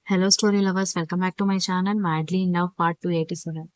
Hello, story lovers. Welcome back to my channel, Madly in Love Part 287.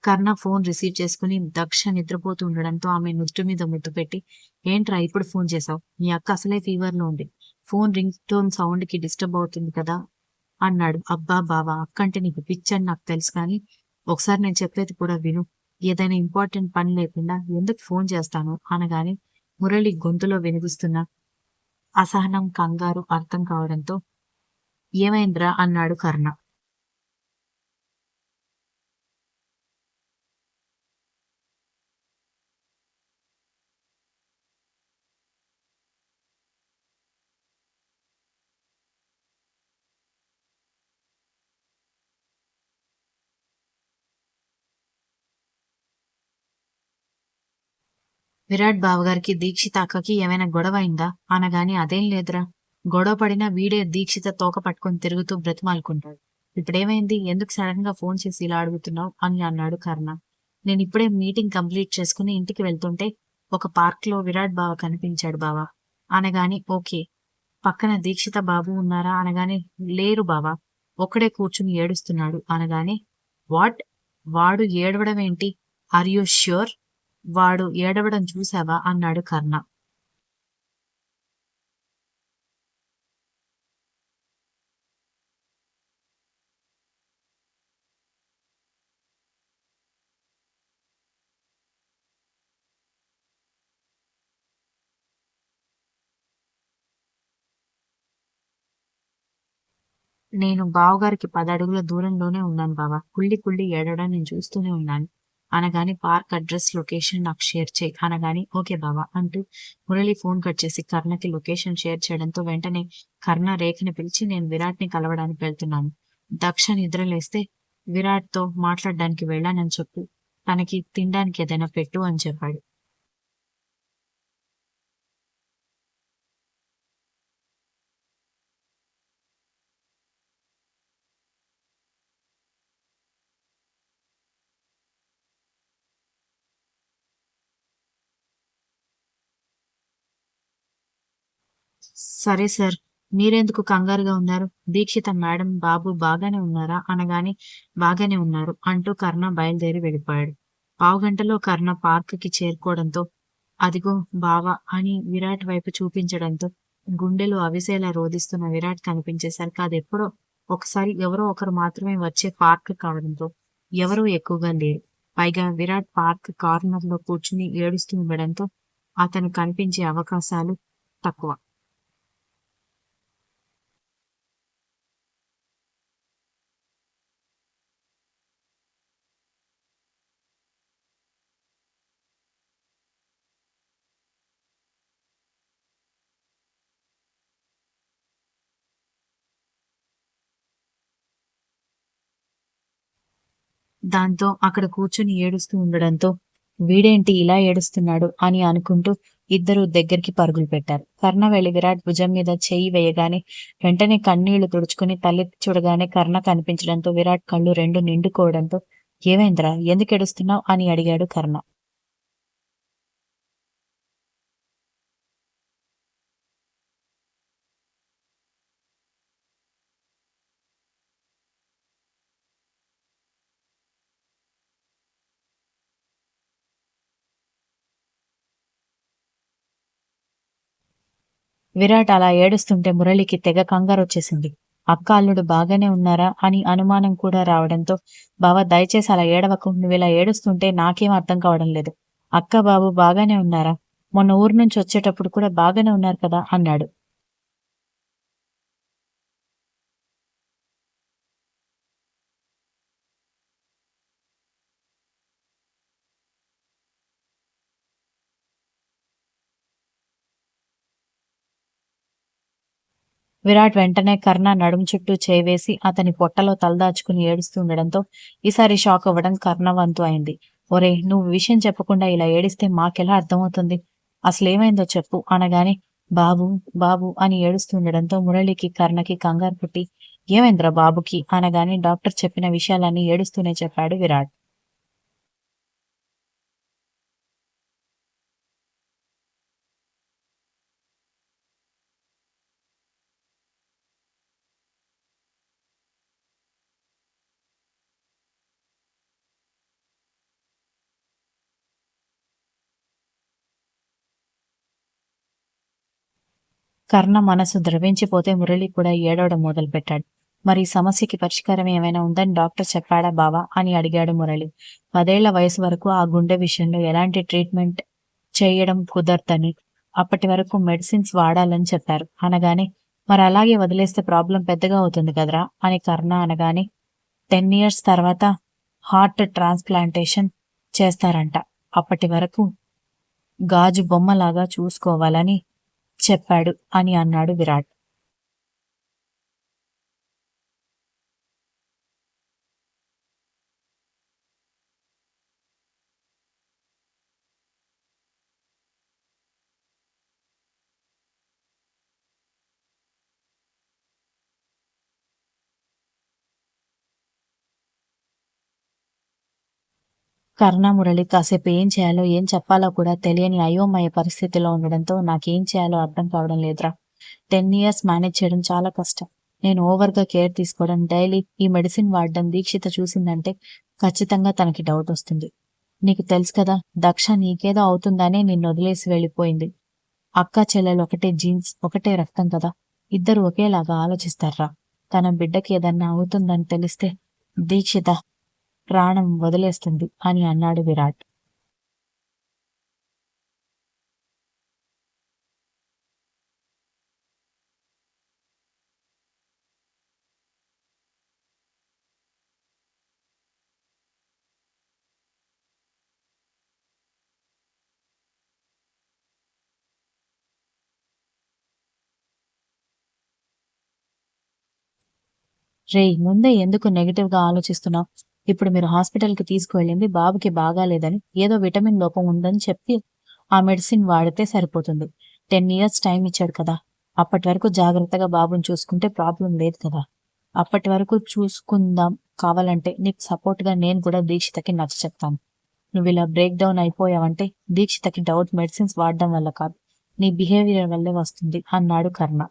Karna phone receive చేసుకుని దక్ష నిద్రపోతూ ఉండడంతో ఆమె నుదుటి మీద ముద్దు పెట్టి, ఏంట్రా ఇప్పుడు ఫోన్ చేశావు? మీ అక్క అసలే ఫీవర్లో ఉంది. ఫోన్ రింగ్ టోన్ సౌండ్ కి డిస్టర్బ్ అవుతుంది కదా అన్నాడు. అబ్బా బావా, అక్కంటే నీకు పిచ్చని నాకు తెలుసు కానీ ఒకసారి నేను చెప్పేది కూడా విను. ఏదైనా ఇంపార్టెంట్ పని లేకుండా ఎందుకు ఫోన్ చేస్తాను అనగానే మురళి గొంతులో వినిపిస్తున్న అసహనం, కంగారు అర్థం కావడంతో ఏమైందిరా అన్నాడు కర్ణ. విరాట్ బావగారికి దీక్షిత అక్కకి ఏమైనా గొడవ అయిందా అనగాని అదేం లేదురా. గొడవ పడినా వీడే దీక్షిత తోక పట్టుకొని తిరుగుతూ బ్రతిమాలుకుంటాడు. ఇప్పుడేమైంది, ఎందుకు సడన్ గా ఫోన్ చేసి ఇలా అడుగుతున్నావు అని అన్నాడు కర్ణ. నేను ఇప్పుడే మీటింగ్ కంప్లీట్ చేసుకుని ఇంటికి వెళ్తుంటే ఒక పార్క్ లో విరాట్ బావ కనిపించాడు బావా అనగాని ఓకే. పక్కన దీక్షిత బాబు ఉన్నారా అనగానే లేరు బావా, ఒక్కడే కూర్చుని ఏడుస్తున్నాడు అనగానే వాట్, వాడు ఏడవడం ఏంటి? Are you sure? వాడు ఏడవడం చూసావా అన్నాడు కర్ణ. నేను బావగారికి 10 అడుగుల దూరంలోనే ఉన్నాను బావా, కుళ్ళి కుళ్ళి ఏడవడం నేను చూస్తూనే ఉన్నాను అనగాని పార్క్ అడ్రస్ లొకేషన్ నాకు షేర్ చేయి అనగాని ఓకే బావా అంటూ మురళి ఫోన్ కట్ చేసి కర్ణకి లొకేషన్ షేర్ చేయడంతో వెంటనే కర్ణ రేఖని పిలిచి నేను విరాట్ ని కలవడానికి వెళ్తున్నాను. దక్ష నిద్రలేస్తే విరాట్ తో మాట్లాడడానికి వెళ్ళానని చెప్పు, తనకి తినడానికి ఏదైనా పెట్టు అని చెప్పాడు. సరే సార్, మీరెందుకు కంగారుగా ఉన్నారు? దీక్షిత మేడం, బాబు బాగానే ఉన్నారా అనగానే బాగానే ఉన్నారు అంటూ కర్ణ బయలుదేరి వెళ్ళిపోయాడు. పావుగంటలో కర్ణ పార్కుకి చేరుకోవడంతో అదిగో బావ అని విరాట్ వైపు చూపించడంతో గుండెలు అవిసేలా రోదిస్తున్న విరాట్ కనిపించేసరికి అదెప్పుడో ఒకసారి ఎవరో ఒకరు మాత్రమే వచ్చే పార్క్ కావడంతో ఎవరూ ఎక్కువగా లేరు. పైగా విరాట్ పార్క్ కార్నర్ లో కూర్చుని ఏడుస్తూ ఉండడంతో అతను కనిపించే అవకాశాలు తక్కువ. దాంతో అక్కడ కూర్చుని ఏడుస్తూ ఉండడంతో వీడేంటి ఇలా ఏడుస్తున్నాడు అని అనుకుంటూ ఇద్దరూ దగ్గరికి పరుగులు పెట్టారు. కర్ణ వెళ్లి విరాట్ భుజం మీద చెయ్యి వేయగానే వెంటనే కన్నీళ్లు తుడుచుకుని తలెత్తి చూడగానే కర్ణ కనిపించడంతో విరాట్ కళ్ళు రెండు నిండుకోవడంతో ఏమైందిరా, ఎందుకు ఏడుస్తున్నావు అని అడిగాడు కర్ణ. విరాట్ అలా ఏడుస్తుంటే మురళికి తెగ కంగారొచ్చేసింది. అక్క అల్లుడు బాగానే ఉన్నారా అని అనుమానం కూడా రావడంతో బావ దయచేసి అలా ఏడవకు, నువ్విలా ఏడుస్తుంటే నాకేం అర్థం కావడం లేదు. అక్క బాబు బాగానే ఉన్నారా? మొన్న ఊరు నుంచి వచ్చేటప్పుడు కూడా బాగానే ఉన్నారు కదా అన్నాడు. విరాట్ వెంటనే కర్ణ నడుం చుట్టూ చేవేసి అతని పొట్టలో తలదాచుకుని ఏడుస్తుండడంతో ఈసారి షాక్ అవ్వడం కర్ణ వంతు అయింది. ఒరే, నువ్వు విషయం చెప్పకుండా ఇలా ఏడిస్తే మాకెలా అర్థమవుతుంది? అసలేమైందో చెప్పు అనగానే బాబు బాబు అని ఏడుస్తుండడంతో మురళికి కర్ణకి కంగారు పుట్టి ఏమైందిరా బాబుకి అనగానే డాక్టర్ చెప్పిన విషయాలన్నీ ఏడుస్తూనే చెప్పాడు విరాట్. కర్ణ మనసు ద్రవించిపోతే మురళి కూడా ఏడవడం మొదలుపెట్టాడు. మరి ఈ సమస్యకి పరిష్కారం ఏమైనా ఉందని డాక్టర్ చెప్పాడా బావా అని అడిగాడు మురళి. 10 ఏళ్ల వయసు వరకు ఆ గుండె విషయంలో ఎలాంటి ట్రీట్మెంట్ చేయడం కుదరదని, అప్పటి వరకు మెడిసిన్స్ వాడాలని చెప్పారు అనగానే మరి అలాగే వదిలేస్తే ప్రాబ్లం పెద్దగా అవుతుంది కదరా అని కర్ణ అనగానే 10 ఇయర్స్ తర్వాత హార్ట్ ట్రాన్స్ప్లాంటేషన్ చేస్తారంట. అప్పటి వరకు గాజు బొమ్మలాగా చూసుకోవాలని చెప్పాడు అని అన్నాడు విరాట్. కర్ణ మురళి కాసేపు ఏం చేయాలో ఏం చెప్పాలో కూడా తెలియని అయోమయ పరిస్థితిలో ఉండడంతో నాకేం చేయాలో అర్థం కావడం లేదురా. 10 ఇయర్స్ మేనేజ్ చేయడం చాలా కష్టం. నేను ఓవర్గా కేర్ తీసుకోవడం, డైలీ ఈ మెడిసిన్ వాడడం దీక్షిత చూసిందంటే ఖచ్చితంగా తనకి డౌట్ వస్తుంది. నీకు తెలుసు కదా, దక్ష నీకేదో అవుతుందనే నిన్ను వదిలేసి వెళ్ళిపోయింది. అక్క చెల్లెలు ఒకటే జీన్స్, ఒకటే రక్తం కదా, ఇద్దరు ఒకేలాగా ఆలోచిస్తారా. తన బిడ్డకి ఏదన్నా అవుతుందని తెలిస్తే దీక్షిత ప్రాణం వదిలేస్తుంది అని అన్నాడు విరాట్. రేయ్, ముందే ఎందుకు నెగటివ్ గా ఆలోచిస్తున్నావు? ఇప్పుడు మీరు హాస్పిటల్కి తీసుకువెళ్ళింది బాబుకి బాగాలేదని, ఏదో విటమిన్ లోపం ఉందని చెప్పి ఆ మెడిసిన్ వాడితే సరిపోతుంది. 10 ఇయర్స్ టైం ఇచ్చాడు కదా, అప్పటి వరకు జాగ్రత్తగా బాబుని చూసుకుంటే ప్రాబ్లం లేదు కదా. అప్పటి వరకు చూసుకుందాం, కావాలంటే నీకు సపోర్ట్ గా నేను కూడా దీక్షితకి నచ్చ చెప్తాను. నువ్వు ఇలా బ్రేక్ డౌన్ అయిపోయావంటే దీక్షితకి డౌట్ మెడిసిన్స్ వాడడం వల్ల కాదు, నీ బిహేవియర్ వల్లే వస్తుంది అన్నాడు కర్ణ.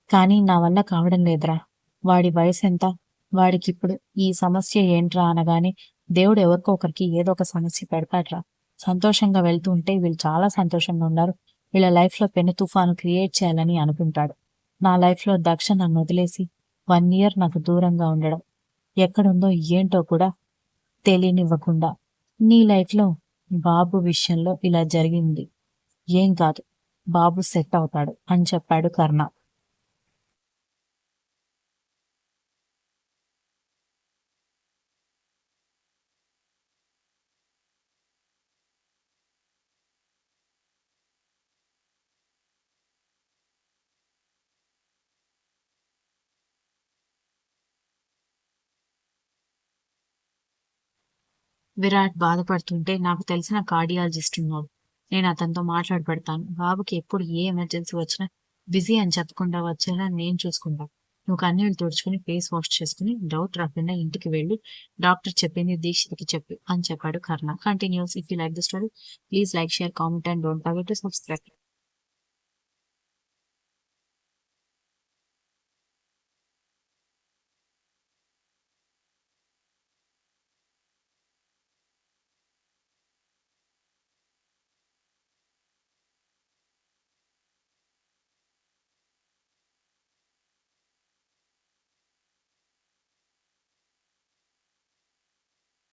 కానీ నా వల్ల కావడం లేదురా. వాడి వయసెంత? వాడికిప్పుడు ఈ సమస్య ఏంట్రా అనగానే దేవుడు ఎవరికో ఒకరికి ఏదో ఒక సమస్య పెడతాడ్రా. సంతోషంగా వెళ్తూ ఉంటే వీళ్ళు చాలా సంతోషంగా ఉన్నారు, వీళ్ళ లైఫ్లో పెను తుఫాను క్రియేట్ చేయాలని అనుకుంటాడు. నా లైఫ్లో దక్ష నన్ను వదిలేసి 1 ఇయర్ నాకు దూరంగా ఉండడం, ఎక్కడుందో ఏంటో కూడా తెలియనివ్వకుండా నీ లైఫ్లో బాబు విషయంలో ఇలా జరిగింది. ఏం కాదు, బాబు సెట్ అవుతాడు అని చెప్పాడు కర్ణ. విరాట్ బాధపడుతుంటే నాకు తెలిసిన కార్డియాలజిస్ట్ ఉన్నాడు, నేను అతనితో మాట్లాడి పెడతాను. బాబుకి ఎప్పుడు ఏ ఎమర్జెన్సీ వచ్చినా బిజీ అని చెప్పకుండా వచ్చేలా నేను చూసుకుంటాను. నువ్వు కన్నీళ్ళు తుడుచుకుని ఫేస్ వాష్ చేసుకుని డౌట్ రాకుండా ఇంటికి వెళ్ళి డాక్టర్ చెప్పింది దీక్షితకి చెప్పు అని చెప్పాడు Karna. Continues. If you like the story, please like, share, comment and don't forget to subscribe.